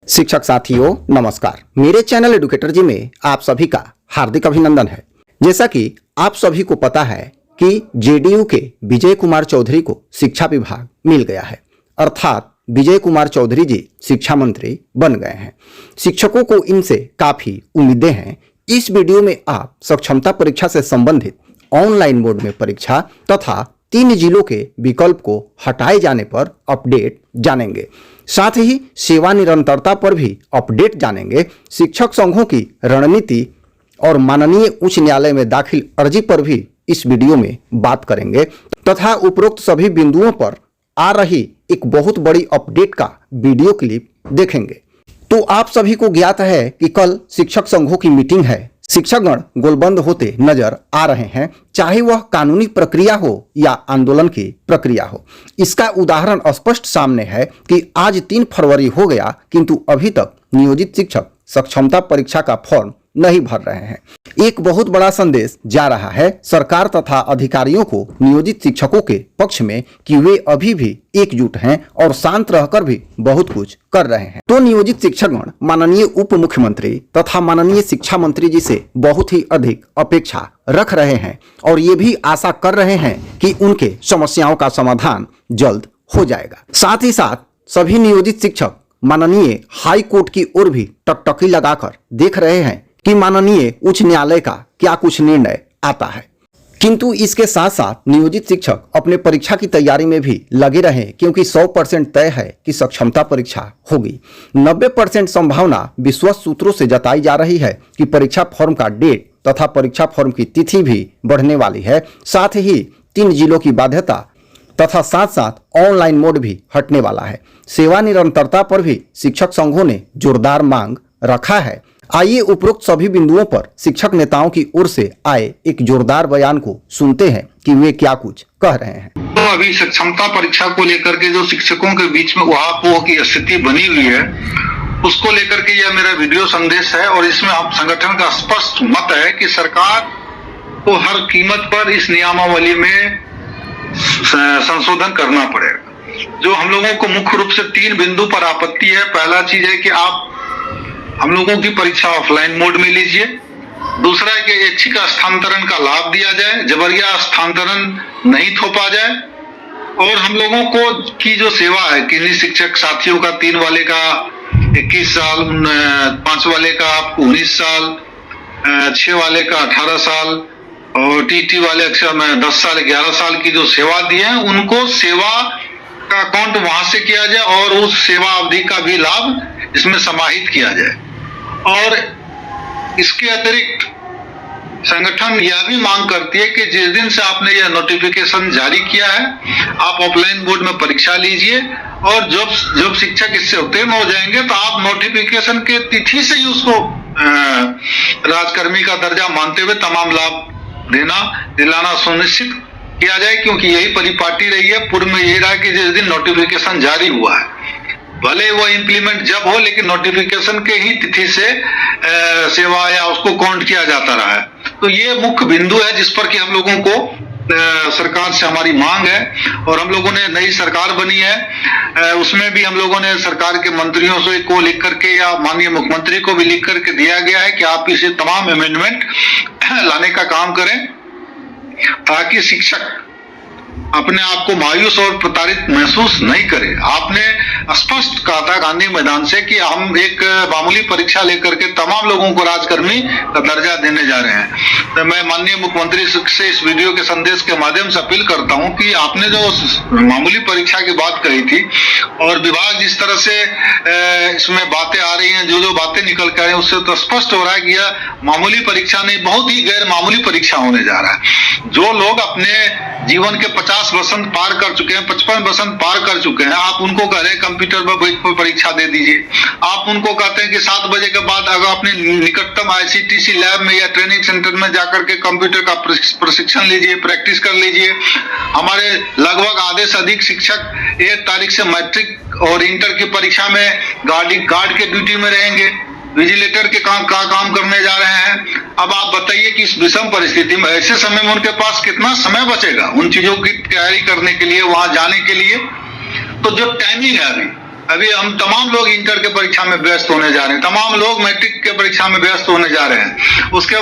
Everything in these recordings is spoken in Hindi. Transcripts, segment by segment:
शिक्षक साथियों नमस्कार। मेरे चैनल एडुकेटर जी में आप सभी का हार्दिक अभिनंदन है। जैसा कि आप सभी को पता है कि जेडीयू के विजय कुमार चौधरी को शिक्षा विभाग मिल गया है, अर्थात विजय कुमार चौधरी जी शिक्षा मंत्री बन गए हैं। शिक्षकों को इनसे काफी उम्मीदें हैं। इस वीडियो में आप सक्षमता परीक्षा से संबंधित ऑनलाइन मोड में परीक्षा तथा 3 जिलों के विकल्प को हटाए जाने पर अपडेट जानेंगे। साथ ही सेवा निरंतरता पर भी अपडेट जानेंगे। शिक्षक संघों की रणनीति और माननीय उच्च न्यायालय में दाखिल अर्जी पर भी इस वीडियो में बात करेंगे तथा उपरोक्त सभी बिंदुओं पर आ रही एक बहुत बड़ी अपडेट का वीडियो क्लिप देखेंगे। तो आप सभी को ज्ञात है कि कल शिक्षक संघों की मीटिंग है। शिक्षकगण गोलबंद होते नजर आ रहे हैं, चाहे वह कानूनी प्रक्रिया हो या आंदोलन की प्रक्रिया हो। इसका उदाहरण स्पष्ट सामने है कि आज 3 फरवरी हो गया किंतु अभी तक नियोजित शिक्षक सक्षमता परीक्षा का फॉर्म नहीं भर रहे हैं। एक बहुत बड़ा संदेश जा रहा है सरकार तथा अधिकारियों को नियोजित शिक्षकों के पक्ष में कि वे अभी भी एकजुट हैं और शांत रहकर भी बहुत कुछ कर रहे हैं। तो नियोजित शिक्षकगण माननीय उप मुख्यमंत्री तथा माननीय शिक्षा मंत्री जी से बहुत ही अधिक अपेक्षा रख रहे हैं और ये भी आशा कर रहे हैं कि उनके समस्याओं का समाधान जल्द हो जाएगा। साथ ही साथ सभी नियोजित शिक्षक माननीय हाई कोर्ट की ओर भी टकटकी लगाकर देख रहे हैं कि माननीय उच्च न्यायालय का क्या कुछ निर्णय आता है। किंतु इसके साथ साथ नियोजित शिक्षक अपने परीक्षा की तैयारी में भी लगे रहे, क्योंकि 100% तय है कि सक्षमता परीक्षा होगी। 90% संभावना विश्वस्त सूत्रों से जताई जा रही है कि परीक्षा फॉर्म का डेट तथा परीक्षा फॉर्म की तिथि भी बढ़ने वाली है। साथ ही 3 जिलों की बाध्यता तथा साथ साथ ऑनलाइन मोड भी हटने वाला है। सेवा निरंतरता पर भी शिक्षक संघों ने जोरदार मांग रखा है। आइए उपरोक्त सभी बिंदुओं पर शिक्षक नेताओं की ओर से आए एक जोरदार बयान को सुनते हैं कि वे क्या कुछ कह रहे हैं। तो अभी सक्षमता परीक्षा को लेकर के जो शिक्षकों के बीच में उहापोह की स्थिति बनी हुई है, उसको लेकर के यह मेरा वीडियो संदेश है। और इसमें हम संगठन का स्पष्ट मत है कि सरकार को हर कीमत पर इस नियमावली में संशोधन करना पड़ेगा। जो हम लोगों को मुख्य रूप से 3 बिंदु पर आपत्ति है। पहला चीज है कि आप हम लोगों की परीक्षा ऑफलाइन मोड में लीजिए। दूसरा है कि ऐच्छिक स्थानांतरण का लाभ दिया जाए, जबरिया स्थानांतरण नहीं थोपा जाए। और हम लोगों को की जो सेवा है, किन्हीं शिक्षक साथियों का 3 वाले का 21 साल, 5 वाले का आपको 19 साल, 6 वाले का 18 साल और टीटी वाले अक्सर में 10 साल 11 साल की जो सेवा दी है, उनको सेवा का अकाउंट वहां से किया जाए और उस सेवा अवधि का भी लाभ इसमें समाहित किया जाए। और इसके अतिरिक्त संगठन यह भी मांग करती है कि जिस दिन से आपने यह नोटिफिकेशन जारी किया है, आप ऑफलाइन बोर्ड में परीक्षा लीजिए और जब शिक्षक इससे उत्तीर्ण हो जाएंगे तो आप नोटिफिकेशन के तिथि से ही उसको राजकर्मी का दर्जा मानते हुए तमाम लाभ दिलाना सुनिश्चित किया जाए। क्योंकि यही परिपाटी रही है। पूर्व में यही रहा कि जिस दिन नोटिफिकेशन जारी हुआ है, भले वो इम्प्लीमेंट जब हो, लेकिन नोटिफिकेशन के ही तिथि से सेवा या उसको काउंट किया जाता रहा है। तो ये मुख्य बिंदु है जिस पर कि हम लोगों को सरकार से हमारी मांग है। और हम लोगों ने नई सरकार बनी है, उसमें भी हम लोगों ने सरकार के मंत्रियों से को लिख करके या माननीय मुख्यमंत्री को भी लिख करके दिया गया है कि आप इसे तमाम अमेंडमेंट लाने का काम करें, ताकि शिक्षक अपने आप को मायूस और प्रताड़ित महसूस नहीं करे। आपने स्पष्ट कहा था गांधी मैदान से कि हम एक मामूली परीक्षा लेकर के तमाम लोगों को राजकर्मी का दर्जा देने जा रहे हैं। तो मैं माननीय मुख्यमंत्री से इस वीडियो के संदेश के माध्यम से अपील करता हूं कि आपने जो मामूली परीक्षा की बात कही थी और विभाग जिस तरह से इसमें बातें आ रही हैं, जो बातें निकल कर आ रही हैं, उससे तो स्पष्ट हो रहा है कि यह मामूली परीक्षा नहीं, बहुत ही गैर मामूली परीक्षा होने जा रहा है। जो लोग अपने जीवन के 50 वसंत पार कर चुके हैं, 55 वसंत पार कर चुके हैं, आप उनको कह रहे हैं कंप्यूटर पर परीक्षा दे दीजिए। आप उनको कहते हैं कि 7 बजे के बाद अगर अपने निकटतम ICTC लैब में या ट्रेनिंग सेंटर में जाकर के कंप्यूटर का प्रशिक्षण लीजिए, प्रैक्टिस कर लीजिए। हमारे लगभग आधे से अधिक शिक्षक 1 तारीख से मैट्रिक और इंटर की परीक्षा में गार्ड के ड्यूटी में रहेंगे, विजिलेटर के काम करने जा रहे हैं। अब आप बताइए कि इस विषम परिस्थिति में ऐसे समय में उनके पास कितना समय बचेगा उन चीजों की तैयारी करने के लिए, वहां जाने के लिए। तो जो टाइमिंग है अभी अभी हम तमाम लोग इंटर के परीक्षा में व्यस्त होने जा रहे हैं, तमाम लोग मैट्रिक के परीक्षा में व्यस्त होने जा रहे हैं। उसके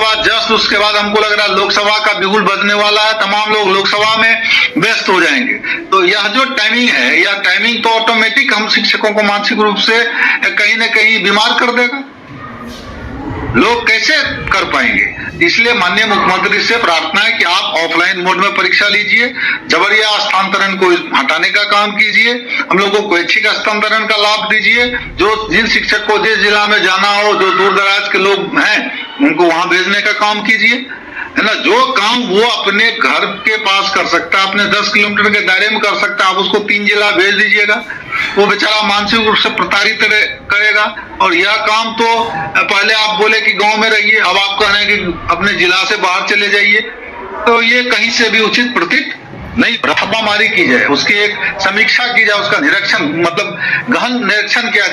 बाद हमको लग रहा है लोकसभा का बिगुल बजने वाला है, तमाम लोग लोकसभा में व्यस्त हो जाएंगे। तो यह जो टाइमिंग है, यह टाइमिंग तो ऑटोमेटिक हम शिक्षकों को मानसिक रूप से कहीं ना कहीं बीमार कर देगा। लोग कैसे कर पाएंगे? इसलिए माननीय मुख्यमंत्री से प्रार्थना है कि आप ऑफलाइन मोड में परीक्षा लीजिए, जबरिया स्थानांतरण को हटाने का काम कीजिए, हम लोगों को ऐच्छिक स्थानांतरण का लाभ दीजिए। जो जिन शिक्षक को जिस जिला में जाना हो, जो दूर दराज के लोग हैं, उनको वहां भेजने का काम कीजिए, है ना। जो काम वो अपने घर के पास कर सकता है, अपने 10 किलोमीटर के दायरे में कर सकता है, आप उसको 3 जिला भेज दीजिएगा। वो बेचारा मानसिक रूप से प्रताड़ित करेगा। और यह काम तो पहले आप बोले कि गांव में रहिए, अब आप कह रहे हैं कि अपने जिला से बाहर चले जाइए, तो ये कहीं से भी उचित प्रतीत नहीं। छापामारी की जाए, उसकी एक समीक्षा की जाए, उसका निरीक्षण मतलब गहन निरीक्षण किया जाए।